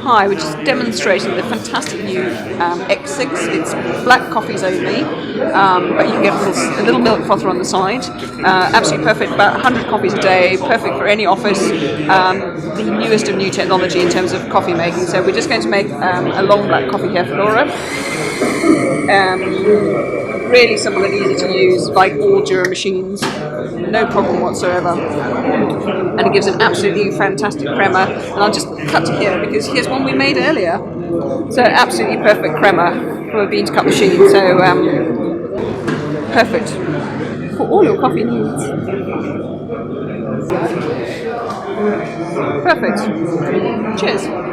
high, which is demonstrating the fantastic new X6. It's black coffees only, but you can get a little milk frother on the side. Absolutely perfect, about 100 coffees a day, perfect for any office. The newest of new technology in terms of coffee making. So we're just going to make a long black coffee here for Laura. Really simple and easy to use, like all Jura machines, no problem whatsoever. And it gives an absolutely fantastic crema. And I'll just cut to here because here's one we made earlier. So absolutely perfect crema for a bean to cup machine. So perfect for all your coffee needs. Perfect. Cheers.